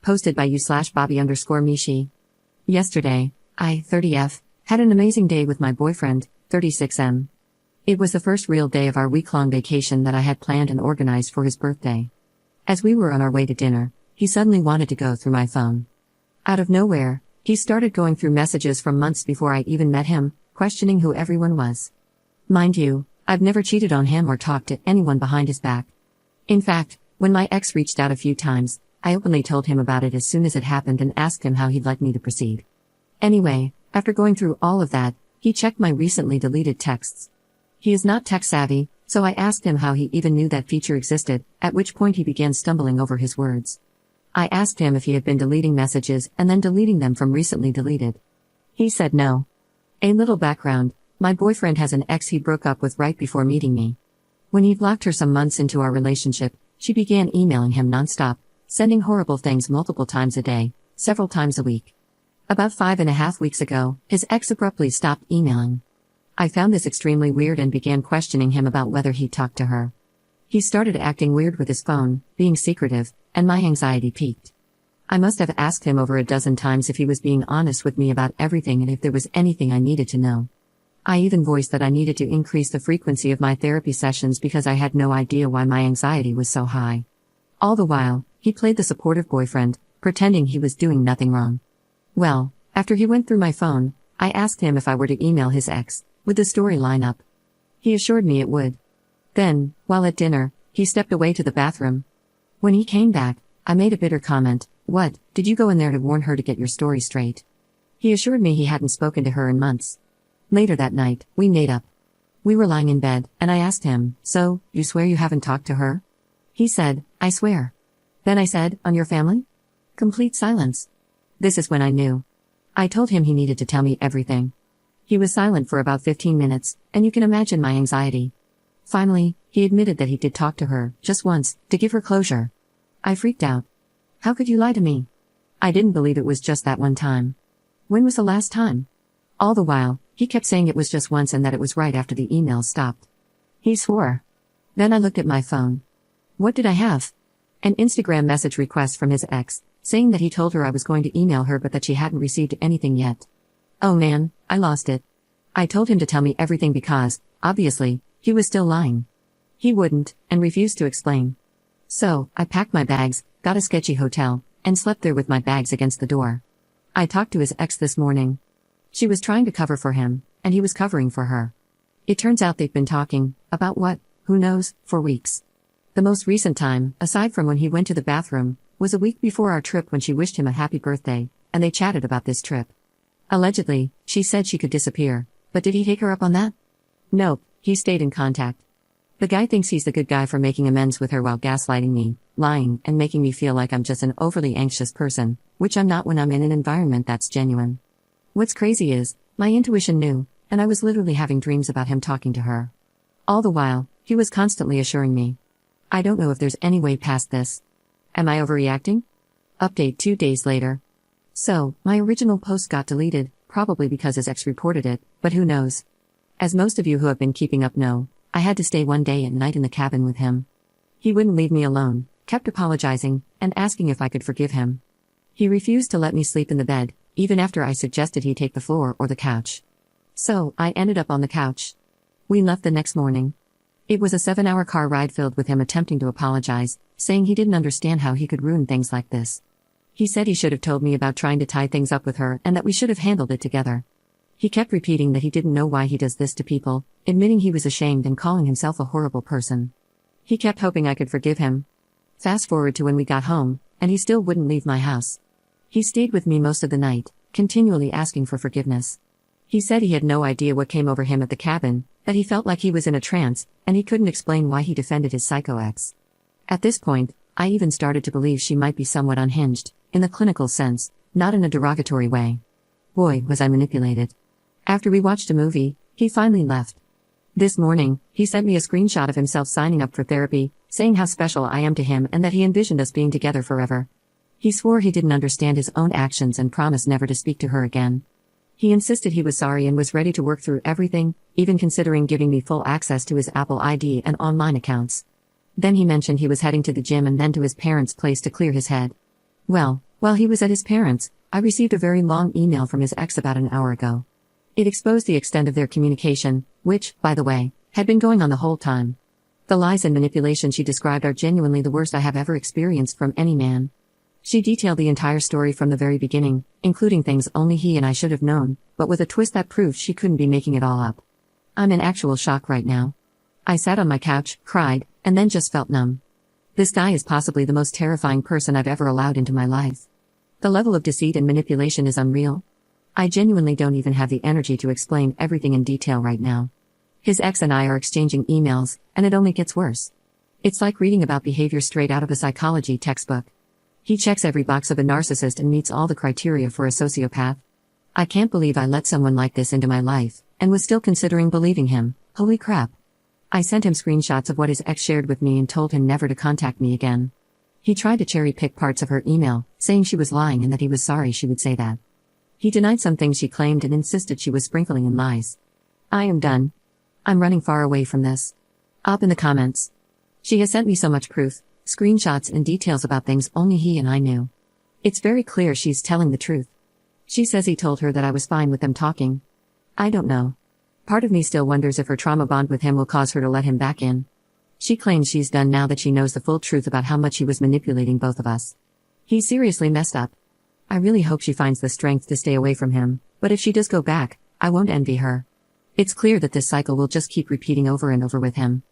Posted by you/Bobby_Mishi. Yesterday, I, 30F, had an amazing day with my boyfriend, 36M. It was the first real day of our week-long vacation that I had planned and organized for his birthday. As we were on our way to dinner, he suddenly wanted to go through my phone. Out of nowhere, he started going through messages from months before I even met him, questioning who everyone was. Mind you, I've never cheated on him or talked to anyone behind his back. In fact, when my ex reached out a few times, I openly told him about it as soon as it happened and asked him how he'd like me to proceed. Anyway, after going through all of that, he checked my recently deleted texts. He is not tech-savvy, so I asked him how he even knew that feature existed, at which point he began stumbling over his words. I asked him if he had been deleting messages and then deleting them from recently deleted. He said no. A little background: my boyfriend has an ex he broke up with right before meeting me. When he blocked her some months into our relationship, she began emailing him nonstop, sending horrible things multiple times a day, several times a week. About 5.5 weeks ago, his ex abruptly stopped emailing. I found this extremely weird and began questioning him about whether he talked to her. He started acting weird with his phone, being secretive, and my anxiety peaked. I must have asked him over a dozen times if he was being honest with me about everything and if there was anything I needed to know. I even voiced that I needed to increase the frequency of my therapy sessions because I had no idea why my anxiety was so high. All the while, he played the supportive boyfriend, pretending he was doing nothing wrong. Well, after he went through my phone, I asked him if I were to email his ex, would the story line up? He assured me it would. Then, while at dinner, he stepped away to the bathroom. When he came back, I made a bitter comment: "What, did you go in there to warn her to get your story straight?" He assured me he hadn't spoken to her in months. Later that night, we made up. We were lying in bed, and I asked him, "So, you swear you haven't talked to her?" He said, "I swear." Then I said, "On your family?" Complete silence. This is when I knew. I told him he needed to tell me everything. He was silent for about 15 minutes, and you can imagine my anxiety. Finally, he admitted that he did talk to her, just once, to give her closure. I freaked out. How could you lie to me? I didn't believe it was just that one time. When was the last time? All the while, he kept saying it was just once and that it was right after the emails stopped. He swore. Then I looked at my phone. What did I have? An Instagram message request from his ex, saying that he told her I was going to email her but that she hadn't received anything yet. Oh man, I lost it. I told him to tell me everything because, obviously, he was still lying. He wouldn't, and refused to explain. So, I packed my bags, got a sketchy hotel, and slept there with my bags against the door. I talked to his ex this morning. She was trying to cover for him, and he was covering for her. It turns out they've been talking, about what, who knows, for weeks. The most recent time, aside from when he went to the bathroom, was a week before our trip when she wished him a happy birthday, and they chatted about this trip. Allegedly, she said she could disappear, but did he take her up on that? Nope, he stayed in contact. The guy thinks he's the good guy for making amends with her while gaslighting me, lying, and making me feel like I'm just an overly anxious person, which I'm not when I'm in an environment that's genuine. What's crazy is, my intuition knew, and I was literally having dreams about him talking to her. All the while, he was constantly assuring me. I don't know if there's any way past this. Am I overreacting? Update 2 days later. So, my original post got deleted, probably because his ex reported it, but who knows? As most of you who have been keeping up know, I had to stay one day and night in the cabin with him. He wouldn't leave me alone, kept apologizing, and asking if I could forgive him. He refused to let me sleep in the bed, even after I suggested he take the floor or the couch. So, I ended up on the couch. We left the next morning. It was a 7-hour car ride filled with him attempting to apologize, saying he didn't understand how he could ruin things like this. He said he should have told me about trying to tie things up with her and that we should have handled it together. He kept repeating that he didn't know why he does this to people, admitting he was ashamed and calling himself a horrible person. He kept hoping I could forgive him. Fast forward to when we got home, and he still wouldn't leave my house. He stayed with me most of the night, continually asking for forgiveness. He said he had no idea what came over him at the cabin, that he felt like he was in a trance, and he couldn't explain why he defended his psycho ex. At this point, I even started to believe she might be somewhat unhinged, in the clinical sense, not in a derogatory way. Boy, was I manipulated. After we watched a movie, he finally left. This morning, he sent me a screenshot of himself signing up for therapy, saying how special I am to him and that he envisioned us being together forever. He swore he didn't understand his own actions and promised never to speak to her again. He insisted he was sorry and was ready to work through everything, even considering giving me full access to his Apple ID and online accounts. Then he mentioned he was heading to the gym and then to his parents' place to clear his head. Well, While he was at his parents', I received a very long email from his ex about an hour ago. It exposed the extent of their communication, which, by the way, had been going on the whole time. The lies and manipulation she described are genuinely the worst I have ever experienced from any man. She detailed the entire story from the very beginning, including things only he and I should have known, but with a twist that proved she couldn't be making it all up. I'm in actual shock right now. I sat on my couch, cried, and then just felt numb. This guy is possibly the most terrifying person I've ever allowed into my life. The level of deceit and manipulation is unreal. I genuinely don't even have the energy to explain everything in detail right now. His ex and I are exchanging emails, and it only gets worse. It's like reading about behavior straight out of a psychology textbook. He checks every box of a narcissist and meets all the criteria for a sociopath. I can't believe I let someone like this into my life, and was still considering believing him. Holy crap. I sent him screenshots of what his ex shared with me and told him never to contact me again. He tried to cherry-pick parts of her email, saying she was lying and that he was sorry she would say that. He denied some things she claimed and insisted she was sprinkling in lies. I am done. I'm running far away from this. Up in the comments. She has sent me so much proof, screenshots and details about things only he and I knew. It's very clear she's telling the truth. She says he told her that I was fine with them talking. I don't know. Part of me still wonders if her trauma bond with him will cause her to let him back in. She claims she's done now that she knows the full truth about how much he was manipulating both of us. He's seriously messed up. I really hope she finds the strength to stay away from him, but if she does go back, I won't envy her. It's clear that this cycle will just keep repeating over and over with him.